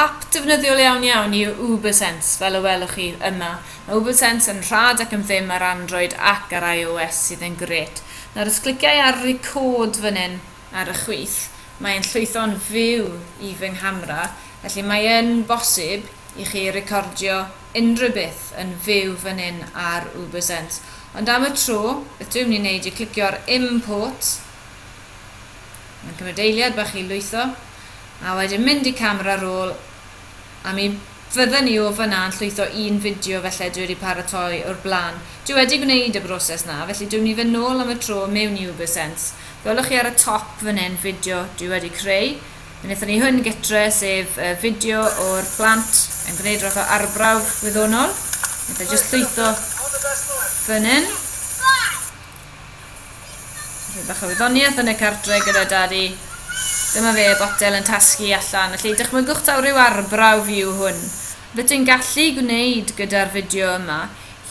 ap defnyddiol iawn yw Ubersense, fel y welwch chi yma. Mae Ubersense yn rhad ac yn ddim ar Android ac ar iOS sydd yn gret. Nawr, os cliciau ar record fan hyn ar y chwith, mae'n llwytho'n fyw i fy nghamera, felly mae'n bosib i chi recordio unrhyw beth yn fyw fan hyn ar Ubersense. Ond am y tro, beth dwi'n mynd i wneud i clicio ar import. Mae'n cymryd eiliad bach i lwytho. A wedyn mynd i camera roll. A mi fydden ni o fyna yn llwytho un fideo felly dwi wedi paratoi o'r blaen. Dwi wedi gwneud y broses na, felly dwi'n mynd i fynd nôl am y tro mewn i Ubersense. Gwelwch chi ar y top fan hyn fideo dwi wedi creu. Wnaethon ni hwn gytre sef fideo o'r plant yn gwneud roedd o arbrawf gwyddonol. Wnaethon jyst llwytho fan hyn. Rwy'n bach o wyddoniaeth yn y cartre gyda dadi. Dyma fe botel yn tasgu allan. Felly dychmygwch taw ryw arbrawf yw hwn. Beth dwi'n gallu gwneud gyda'r fideo yma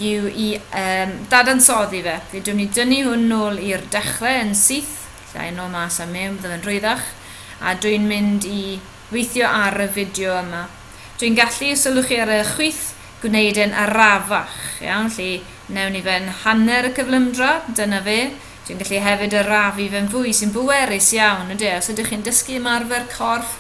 yw i dadansoddi fe. Felly dwi'n mynd i dynnu hwn nôl i'r dechrau yn syth. Llai nôl mas am mewn, bydd yn rwyddach. A dwi'n mynd i weithio ar y fideo yma. Dwi'n gallu, os ylwch chi ar y chwith, gwneud yn arafach. Iawn, felly newn ni fe'n hanner y cyflymdra, dyna fe. Dwi'n gallu hefyd arafu fe'n fwy sy'n bwerus iawn, ydy. Os ydych chi'n dysgu ymarfer corff,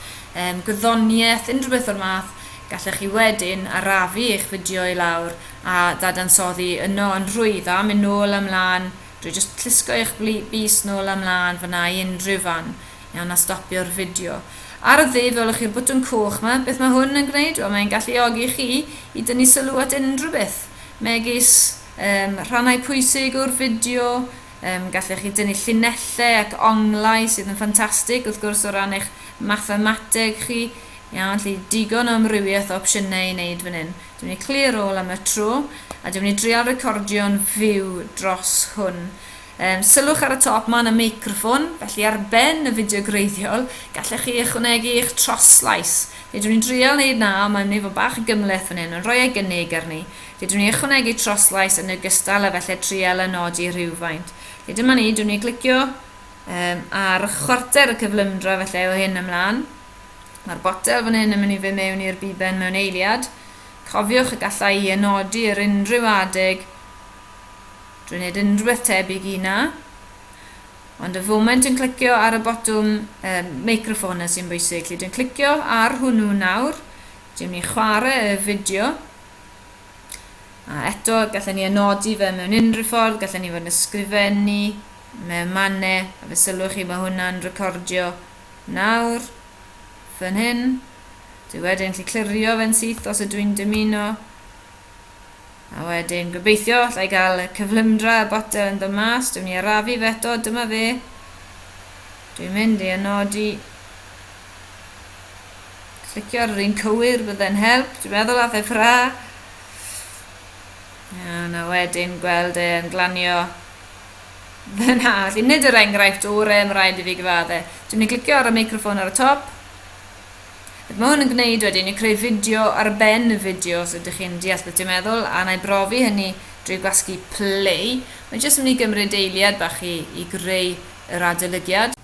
gwyddoniaeth, unrhyw beth o'r math, gallech chi wedyn arafu eich fideo i lawr a dadansoddi yno yn rwydda, mynd nôl ymlaen. Dwi'n just clisgo eich bus nôl ymlaen fyna i unrhyw fan. Iawn, a stopio'r fideo. Ar y dde, fel chi'r bwtwm coch yma, beth mae hwn yn gwneud? Mae'n galluogi chi i dynnu sylw at unrhyw beth. Megis rhannau pwysig o'r fideo, gallech chi dynnu llinellau ac onglau sydd yn ffantastig, wrth gwrs o ran eich Mathemateg chi. Iawn, lle digon o amrywiaeth o opsiynau i wneud fan hyn. Dwi'n mynd i clear all am y tro, a dwi'n mynd i drial recordio'n fyw dros hwn. Sylwch ar y top, mae yna meicroffon, felly ar ben y fideo greiddiol, gallech chi ychwanegu eich troslais. Dwi'n mynd i drial wneud na, mae'n mynd i fod bach y gymleth fan hyn, ond rhoi ei gynnig arni. Dwi'n mynd i ychwanegu troslais yn ogystal a felly trial anodi rhywfaint. Dyma ni, dwi'n mynd i glicio ar chwarter y cyflymdra felly o hyn ymlaen. Mae'r botel fan hyn yn mynd i fynd mewn i'r biben mewn eiliad. Cofiwch y gallai i anodi ar unrhyw adeg. Dwi'n gwneud unrhyw beth tebyg i na. Ond y foment yn clicio ar y botwm meicroffon sy'n bwysig. Dwi'n clicio ar hwnnw nawr. Dwi'n mynd i chwarae y fideo. A eto, gallwn ni anodi fe mewn unrhyw ffordd. Gallwn ni fod yn ysgrifennu mewn mannau. A fe sylwch chi mae hwnna'n recordio nawr. Fan hyn. Dwi wedyn gallu clirio fe'n syth os ydw i'n dymuno. A wedyn gobeithio allai gael y cyflymdra y botel yn dod mas. Dwi'n mynd i arafu fe eto, dyma fe. Dwi'n mynd i anodi. Clicio ar yr un cywir byddai'n help. Dwi'n meddwl ath e ffra. A wedyn gweld e'n glanio fyna. Nid yr enghraifft orau yn rhaid i fi gyfadde. Dwi'n mynd i clicio ar y meicroffon ar y top. Mae hwn yn gwneud wedyn i creu fideo ar ben y fideo os ydych chi'n deall beth dwi'n meddwl, a na i brofi hynny drwy gwasgu play. Mae'n jyst yn mynd i gymryd eiliad bach i greu yr adolygiad.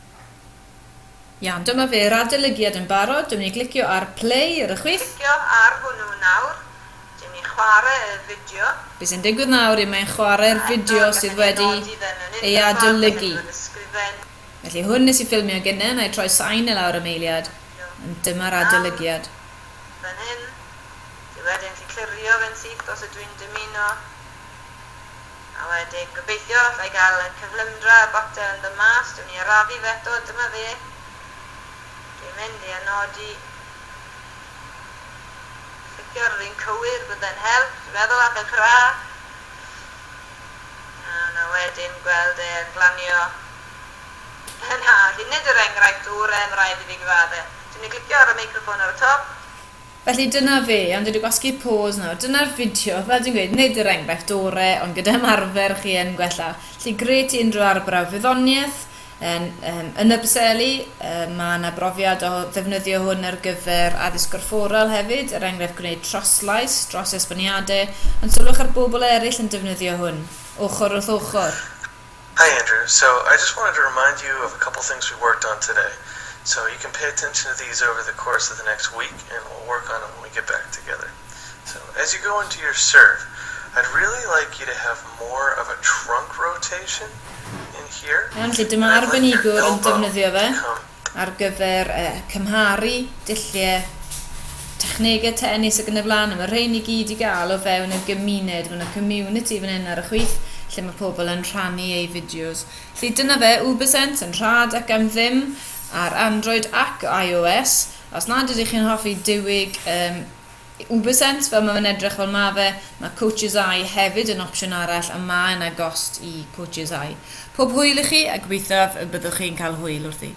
Iawn, dyma fe, yr adolygiad yn barod. Dwi'n mynd i glicio ar play ar y chwith. Clicio ar hwnnw nawr. Dwi'n mynd i chwarae y fideo. Be sy'n digwydd nawr yw mae'n chwarae'r fideo sydd wedi ei adolygu. Felly hwn nes i ffilmio gynnau, na i troi sain y lawr am eiliad. Dyma'r adolygiad. Fan hyn, dwi wedyn gallu clirio fe'n syth os ydw i'n dymuno. A wedyn gobeithio allai gael y cyflymdra y botel yn dod mas. Dwi'n mynd i arafu fe eto, dyma fe. Dwi'n mynd i anodi. Clicio ar yr un cywir byddai'n help. Dwi'n meddwl ath e'n chra. A wedyn gweld e'n glanio. Na, nid yr enghraifft orau yn rhaid i fi gyfadde. Dwi'n mynd i clicio ar y meicroffon ar y top. Felly dyna fe, ond dwi wedi gwasgu pause nawr. Dyna'r fideo, fel dwi'n gweud, nid yr enghraifft orau, ond gyda ymarfer chi yn gwella. Felly gret i unrhyw arbrawf gwyddoniaeth. Yn y Preseli, mae yna brofiad o ddefnyddio hwn ar gyfer Addysg Gorfforol hefyd, yr enghraifft gwneud troslais dros esboniadau, ond sylwch ar bobl eraill yn defnyddio hwn, ochr-wrth-ochr. Hi Andrew, so I just wanted to remind you of a couple things we worked on today. So you can pay attention to these over the course of the next week, and we'll work on them when we get back together. So as you go into your serve, I'd really like you to have more of a trunk rotation in here. Felly dyma arbenigwr yn defnyddio fe ar gyfer cymharu dulliau technegau tennis ac yn y blaen. Mae rhain I gyd I gael o fewn y gymuned, mae yna community fan hyn ar y chwith, lle mae pobl yn rhannu eu fideos. Felly dyna fe, Ubersense yn rhad ac am ddim ar Android ac iOS. Os nad ydych chi'n hoffi diwyg Ubersense fel mae'n edrych fel mae fe, mae Coach's Eye hefyd yn opsiwn arall a mae yna gost I Coach's Eye. Pob hwyl I chi a gobeithio y byddwch chi'n cael hwyl wrthi.